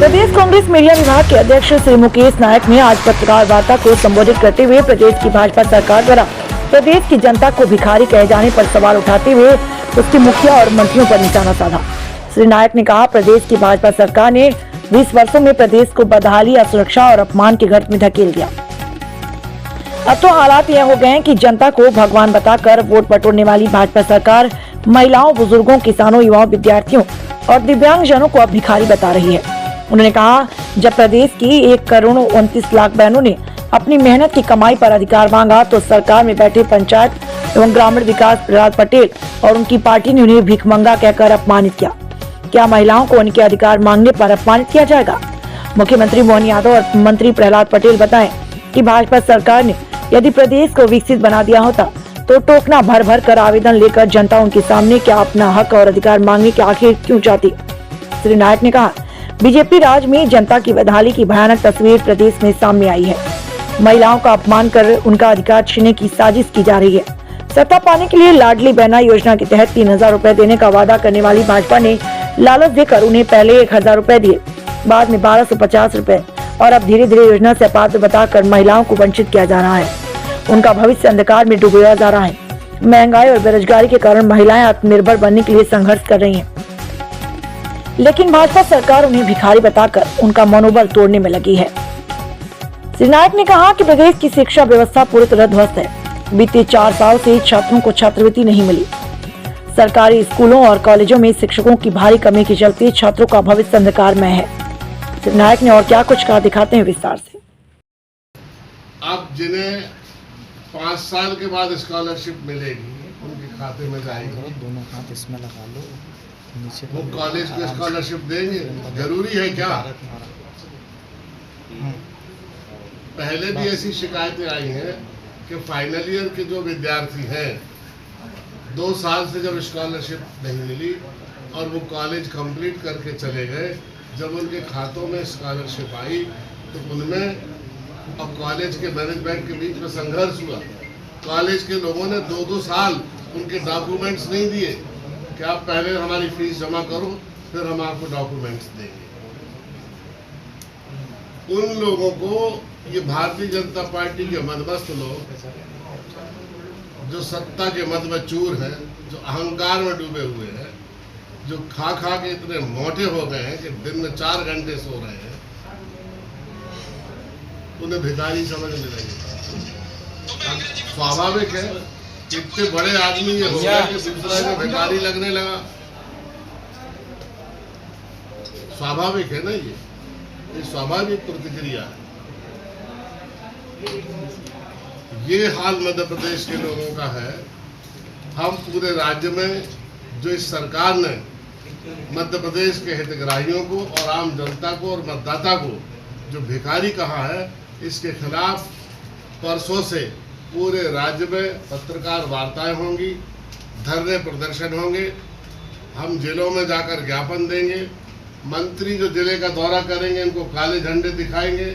प्रदेश Congress media विभाग के अध्यक्ष श्री मुकेश नायक ने आज पत्रकार वार्ता को संबोधित करते हुए प्रदेश की भाजपा सरकार द्वारा प्रदेश की जनता को भिखारी कहे जाने पर सवाल उठाते हुए उसके मुखिया और मंत्रियों पर निशाना साधा। श्री नायक ने कहा, प्रदेश की भाजपा सरकार ने 20 वर्षों में प्रदेश को बदहाली, असुरक्षा और अपमान के गर्त में धकेल दिया। अब तो हालात यह हो गए हैं कि जनता को भगवान बताकर वोट बटोरने वाली भाजपा सरकार महिलाओं, बुजुर्गों, किसानों, युवाओं, विद्यार्थियों और दिव्यांगजनों को अब भिखारी बता रही है। उन्होंने कहा, जब प्रदेश की 1,29,00,000 बहनों ने अपनी मेहनत की कमाई पर अधिकार मांगा तो सरकार में बैठे पंचायत एवं ग्रामीण विकास प्रहलाद पटेल और उनकी पार्टी ने उन्हें भिखमंगा कहकर अपमानित किया। क्या महिलाओं को उनके अधिकार मांगने पर अपमानित किया जाएगा? मुख्यमंत्री मोहन यादव और मंत्री प्रहलाद पटेल बताएं कि भाजपा सरकार ने यदि प्रदेश को विकसित बना दिया होता तो टोकना भर भर कर आवेदन लेकर जनता उनके सामने क्या अपना हक और अधिकार मांगने की आखिर क्यों चाहती? श्री नायक ने कहा, बीजेपी राज में जनता की बदहाली की भयानक तस्वीर प्रदेश में सामने आई है। महिलाओं का अपमान कर उनका अधिकार छीनने की साजिश की जा रही है। सत्ता पाने के लिए लाडली बहना योजना के तहत 3,000 रुपए देने का वादा करने वाली भाजपा ने लालच देकर उन्हें पहले 1,000 रुपए दिए, बाद में 1,250 रुपए और अब धीरे धीरे योजना से अपात्र बताकर महिलाओं को वंचित किया जा रहा है। उनका भविष्य अंधकार में डुबोया जा रहा है। महंगाई और बेरोजगारी के कारण महिलाएं आत्मनिर्भर बनने के लिए संघर्ष कर रही हैं, लेकिन भाजपा सरकार उन्हें भिखारी बताकर उनका मनोबल तोड़ने में लगी है। श्री नायक ने कहा कि प्रदेश की शिक्षा व्यवस्था पूरी तरह ध्वस्त है। बीते 4 साल से छात्रों को छात्रवृत्ति नहीं मिली। सरकारी स्कूलों और कॉलेजों में शिक्षकों की भारी कमी के चलते छात्रों का भविष्य अंधकार में है। श्री नायक ने और क्या कुछ कहा, दिखाते हैं विस्तार से। अब जिन्हें 5 साल के बाद स्कॉलरशिप मिलेगी उनके खाते में जाएगी। दोनों हाथ इसमें लगा लो, नीचे वो कॉलेज को स्कॉलरशिप देंगे, जरूरी है क्या? पहले भी ऐसी शिकायतें आई हैं कि फाइनल ईयर के जो विद्यार्थी हैं 2 साल से जब स्कॉलरशिप नहीं मिली और वो कॉलेज कंप्लीट करके चले गए, जब उनके खातों में स्कॉलरशिप आई तो उनमें अब कॉलेज के मैनेजमेंट के बीच में संघर्ष हुआ। कॉलेज के लोगों ने 2-2 साल उनके डॉक्यूमेंट्स नहीं दिए कि आप पहले हमारी फीस जमा करो फिर हम आपको डॉक्यूमेंट्स देंगे। उन लोगों को ये भारतीय जनता पार्टी के मदमस्त लोग जो सत्ता के मद में चूर हैं, जो अहंकार में डूबे हुए हैं, जो खा खा के इतने मोटे हो गए हैं कि दिन में 4 घंटे सो रहे हैं, उन्हें भिखारी समझने लगे। स्वाभाविक है, इतने बड़े आदमी ये हो गए कि दूसरा को भिखारी लगने लगा। स्वाभाविक है ना, ये स्वाभाविक प्रतिक्रिया है। ये हाल मध्य प्रदेश के लोगों का है। हम पूरे राज्य में जो इस सरकार ने मध्य प्रदेश के हितग्राहियों को और आम जनता को और मतदाता को जो भिखारी कहा है, इसके खिलाफ परसों से पूरे राज्य में पत्रकार वार्ताएं होंगी, धरने प्रदर्शन होंगे, हम जिलों में जाकर ज्ञापन देंगे। मंत्री जो जिले का दौरा करेंगे इनको काले झंडे दिखाएंगे,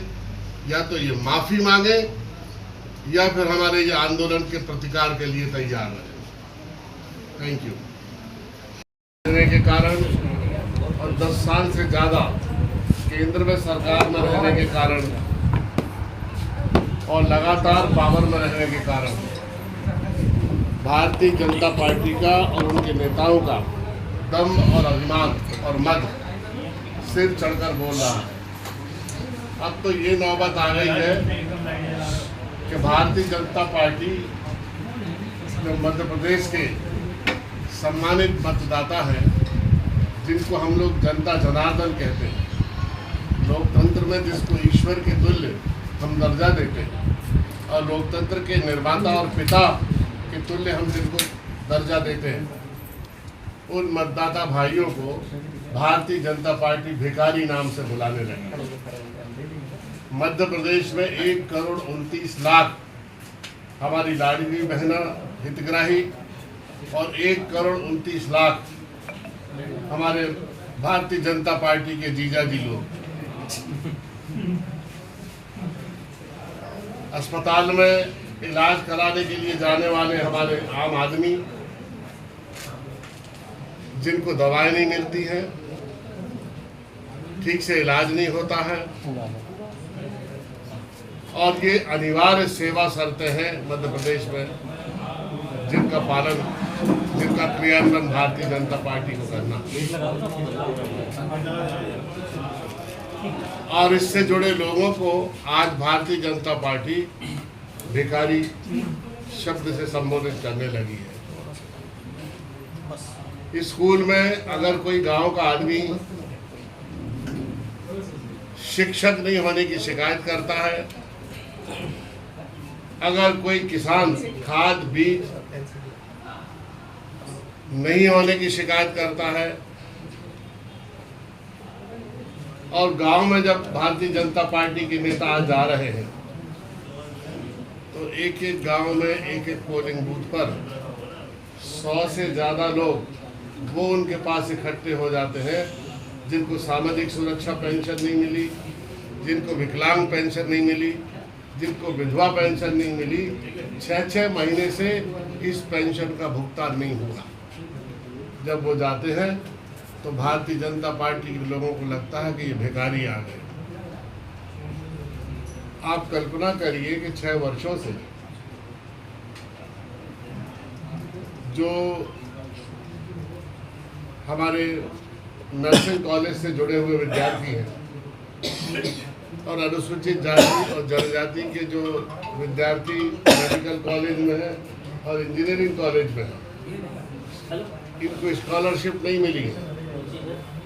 या तो ये माफी मांगे या फिर हमारे ये आंदोलन के प्रतिकार के लिए तैयार रहे। Thank you. के कारण और 10 साल से ज़्यादा केंद्र में सरकार में रहने के कारण और लगातार पावर में रहने के कारण भारतीय जनता पार्टी का और उनके नेताओं का दम और अभिमान और मद सिर चढ़कर बोल रहा है। अब तो ये नौबत आ गई है कि भारतीय जनता पार्टी जो मध्य प्रदेश के सम्मानित मतदाता हैं, जिनको हम लोग जनता जनार्दन कहते हैं, लोकतंत्र में जिसको ईश्वर के तुल्य हम दर्जा देते हैं और लोकतंत्र के निर्माता और पिता के तुल्य हम जिनको दर्जा देते हैं, उन मतदाता भाइयों को भारतीय जनता पार्टी भिखारी नाम से बुलाने लगी। मध्य प्रदेश में 1,29,00,000 हमारी लाडली बहना हितग्राही और 1,29,00,000 हमारे भारतीय जनता पार्टी के जीजाजी लोग अस्पताल में इलाज कराने के लिए जाने वाले हमारे आम आदमी, जिनको दवाएं नहीं मिलती हैं, ठीक से इलाज नहीं होता है और ये अनिवार्य सेवा शर्तें हैं मध्य प्रदेश में, जिनका क्रियान्वयन भारतीय जनता पार्टी को करना और इससे जुड़े लोगों को आज भारतीय जनता पार्टी भिखारी शब्द से संबोधित करने लगी है। स्कूल में अगर कोई गांव का आदमी शिक्षक नहीं होने की शिकायत करता है, अगर कोई किसान खाद बीज नहीं होने की शिकायत करता है और गांव में जब भारतीय जनता पार्टी के नेता आज जा रहे हैं तो एक एक गांव में एक एक पोलिंग बूथ पर 100 से ज़्यादा लोग वो उनके पास इकट्ठे हो जाते हैं जिनको सामाजिक सुरक्षा पेंशन नहीं मिली, जिनको विकलांग पेंशन नहीं मिली, जिनको विधवा पेंशन नहीं मिली, 6-6 महीने से इस पेंशन का भुगतान नहीं हुआ। जब वो जाते हैं तो भारतीय जनता पार्टी के लोगों को लगता है कि ये भिखारी आ गए। आप कल्पना करिए कि 6 वर्षों से जो हमारे नर्सिंग कॉलेज से जुड़े हुए विद्यार्थी हैं और अनुसूचित जाति और जनजाति के जो विद्यार्थी मेडिकल कॉलेज में हैं और इंजीनियरिंग कॉलेज में हैं, इनको स्कॉलरशिप नहीं मिली है।